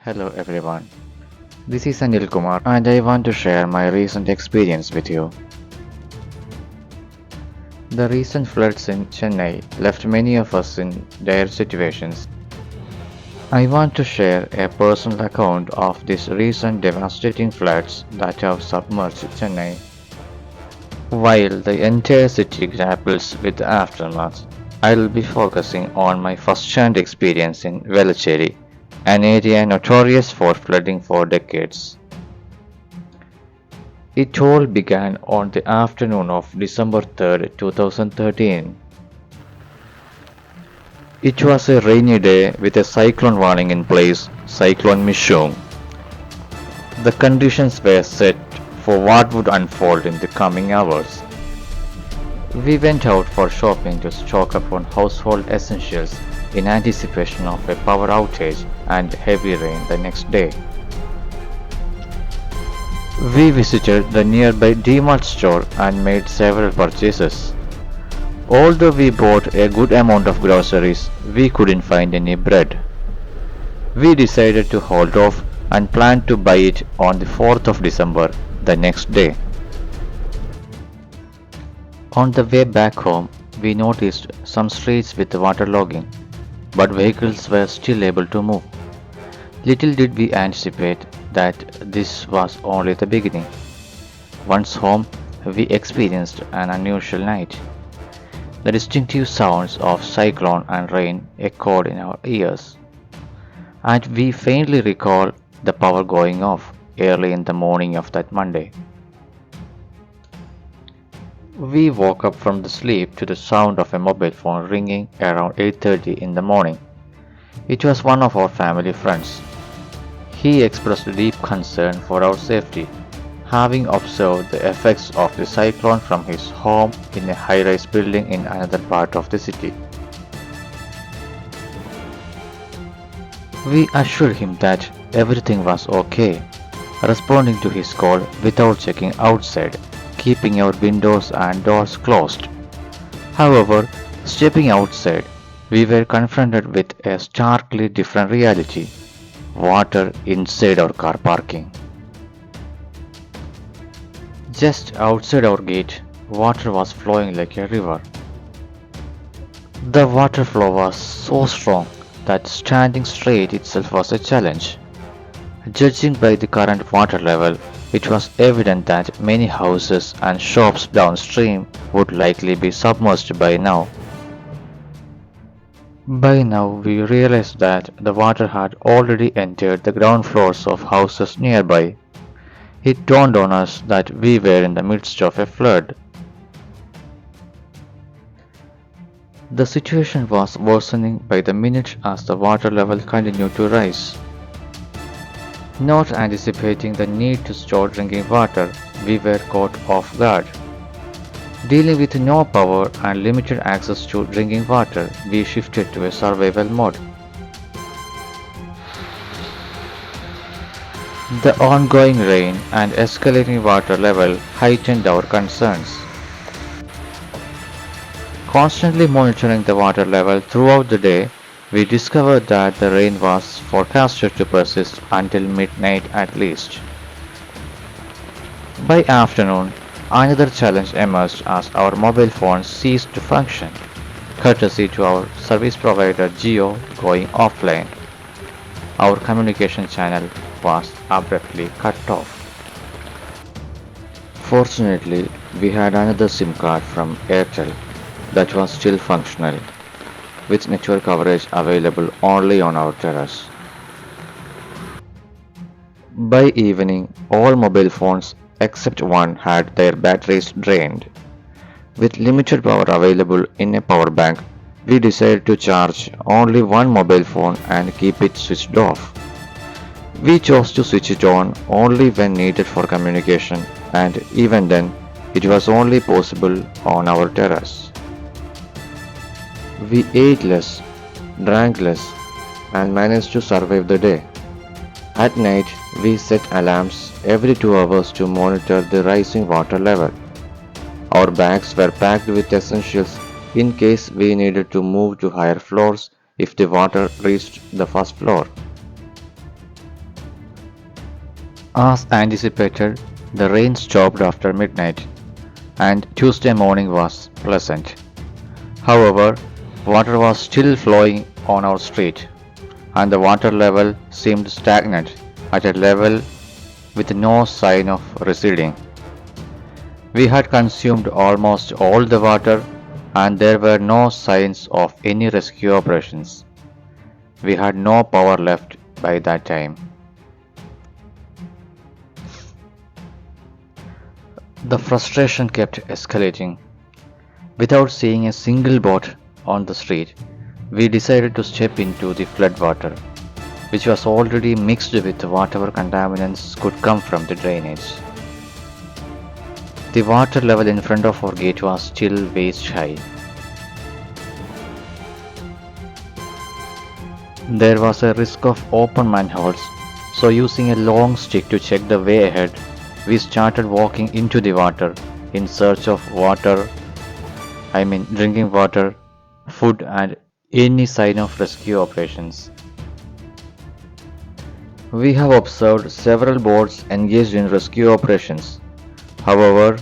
Hello everyone, this is Anil Kumar and I want to share my recent experience with you. The recent floods in Chennai left many of us in dire situations. I want to share a personal account of these recent devastating floods that have submerged Chennai. While the entire city grapples with the aftermath, I'll be focusing on my first-hand experience in Velachery, an area notorious for flooding for decades. It all began on the afternoon of December 3rd, 2013. It was a rainy day with a cyclone warning in place, Cyclone michaung. The conditions were set for what would unfold in the coming hours. We went out for shopping to stock up on household essentials in anticipation of a power outage and heavy rain the next day. We visited the nearby DMart store and made several purchases. Although we bought a good amount of groceries, we couldn't find any bread. We decided to hold off and planned to buy it on the 4th of December, the next day. On the way back home, we noticed some streets with waterlogging, but vehicles were still able to move. Little did we anticipate that this was only the beginning. Once home, we experienced an unusual night. The distinctive sounds of cyclone and rain echoed in our ears, and we faintly recall the power going off early in the morning of that Monday. We woke up from the sleep to the sound of a mobile phone ringing around 8:30 in the morning. It was one of our family friends. He expressed deep concern for our safety, having observed the effects of the cyclone from his home in a high-rise building in another part of the city. We assured him that everything was okay, responding to his call without checking outside, keeping our windows and doors closed. However, stepping outside, we were confronted with a starkly different reality: water inside our car parking. Just outside our gate, water was flowing like a river. The water flow was so strong that standing straight itself was a challenge. Judging by the current water level, it was evident that many houses and shops downstream would likely be submerged by now. By now, we realized that the water had already entered the ground floors of houses nearby. It dawned on us that we were in the midst of a flood. The situation was worsening by the minute as the water level continued to rise. Not anticipating the need to store drinking water, we were caught off guard. Dealing with no power and limited access to drinking water, we shifted to a survival mode. The ongoing rain and escalating water level heightened our concerns. Constantly monitoring the water level throughout the day, we discovered that the rain was forecasted to persist until midnight at least. By afternoon, another challenge emerged as our mobile phones ceased to function, courtesy to our service provider Geo going offline. Our communication channel was abruptly cut off. Fortunately, we had another SIM card from Airtel that was still functional, with network coverage available only on our terrace. By evening, all mobile phones except one had their batteries drained. With limited power available in a power bank, we decided to charge only one mobile phone and keep it switched off. We chose to switch it on only when needed for communication, and even then, it was only possible on our terrace. We ate less, drank less, and managed to survive the day. At night, we set alarms every 2 hours to monitor the rising water level. Our bags were packed with essentials in case we needed to move to higher floors if the water reached the first floor. As anticipated, the rain stopped after midnight, and Tuesday morning was pleasant. However, water was still flowing on our street, and the water level seemed stagnant at a level with no sign of receding. We had consumed almost all the water, and there were no signs of any rescue operations. We had no power left by that time. The frustration kept escalating. Without seeing a single boat on the street, we decided to step into the floodwater, which was already mixed with whatever contaminants could come from the drainage. The water level in front of our gate was still waist high. There was a risk of open manholes, so using a long stick to check the way ahead, we started walking into the water in search of water, drinking water, food, and any sign of rescue operations. We have observed several boats engaged in rescue operations. However,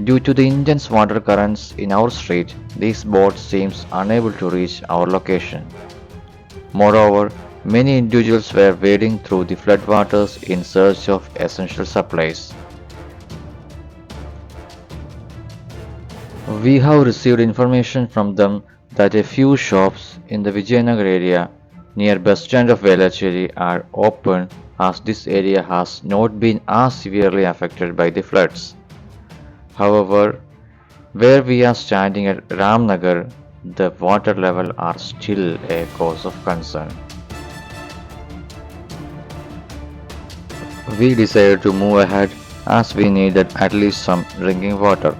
due to the intense water currents in our street, these boats seems unable to reach our location. Moreover, many individuals were wading through the floodwaters in search of essential supplies. We have received information from them that a few shops in the Vijayanagar area near bus stand of Velachery are open as this area has not been as severely affected by the floods. However, where we are standing at Ramnagar, the water level are still a cause of concern. We decided to move ahead as we needed at least some drinking water.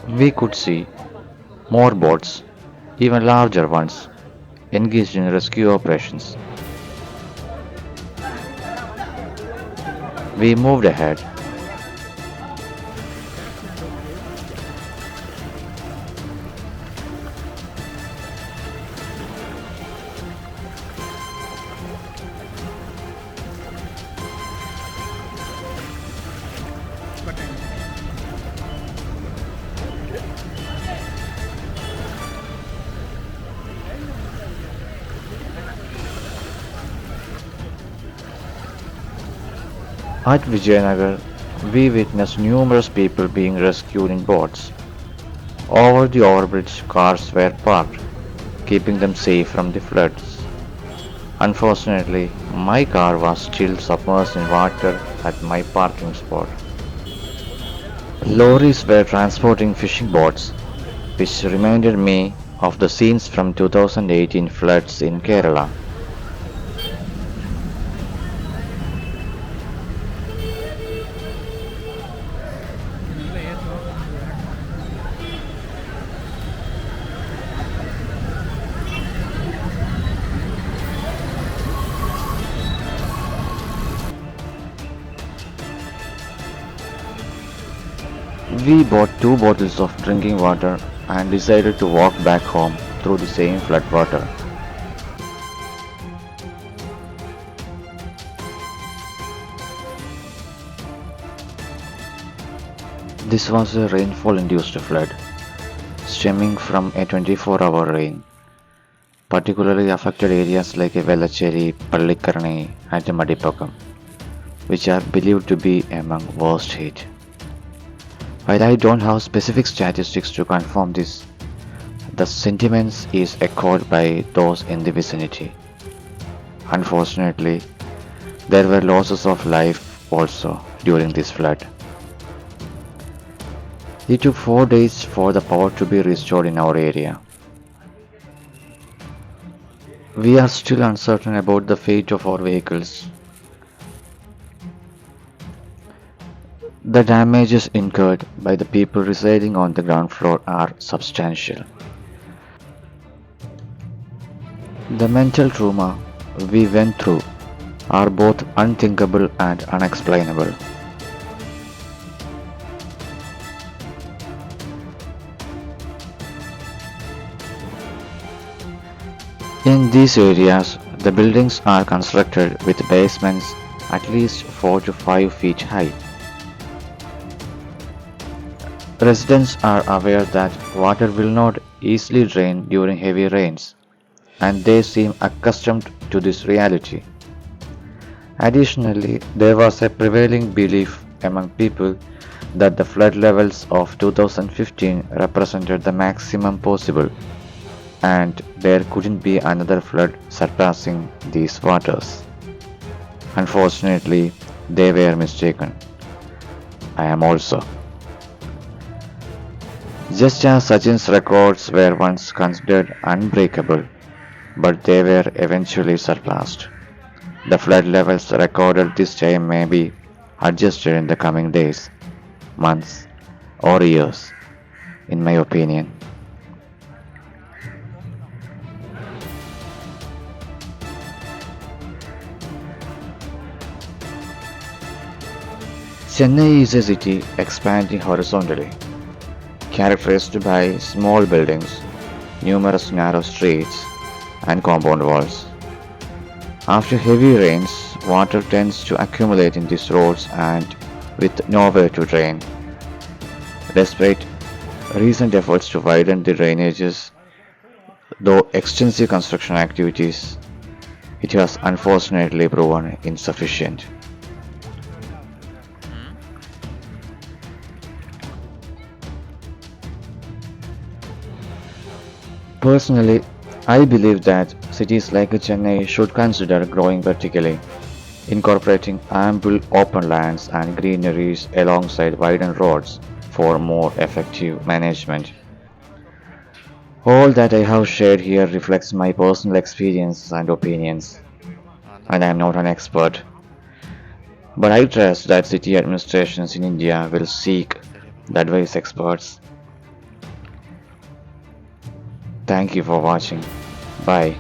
We could see more boats, even larger ones, engaged in rescue operations. We moved ahead. At Vijayanagar, we witnessed numerous people being rescued in boats. Over the overbridge, cars were parked, keeping them safe from the floods. Unfortunately, my car was still submerged in water at my parking spot. Lorries were transporting fishing boats, which reminded me of the scenes from 2018 floods in Kerala. We bought two bottles of drinking water and decided to walk back home through the same floodwater. This was a rainfall induced flood stemming from a 24-hour rain, particularly affected areas like Velachery, Pallikkaranai, and Madipakkam, which are believed to be among worst hit. While I don't have specific statistics to confirm this, the sentiments is echoed by those in the vicinity. Unfortunately, there were losses of life also during this flood. It took 4 days for the power to be restored in our area. We are still uncertain about the fate of our vehicles. The damages incurred by the people residing on the ground floor are substantial. The mental trauma we went through are both unthinkable and unexplainable. In these areas, the buildings are constructed with basements at least 4 to 5 feet high. Residents are aware that water will not easily drain during heavy rains, and they seem accustomed to this reality. Additionally, there was a prevailing belief among people that the flood levels of 2015 represented the maximum possible, and there couldn't be another flood surpassing these waters. Unfortunately, they were mistaken. I am also. Just as Sachin's records were once considered unbreakable, but they were eventually surpassed. The flood levels recorded this time may be adjusted in the coming days, months, or years, in my opinion. Chennai is a city expanding horizontally, characterized by small buildings, numerous narrow streets, and compound walls. After heavy rains, water tends to accumulate in these roads and with nowhere to drain. Despite recent efforts to widen the drainages, though extensive construction activities, it has unfortunately proven insufficient. Personally, I believe that cities like Chennai should consider growing vertically, incorporating ample open lands and greeneries alongside widened roads for more effective management. All that I have shared here reflects my personal experiences and opinions, and I am not an expert. But I trust that city administrations in India will seek the advice experts. Thank you for watching. Bye.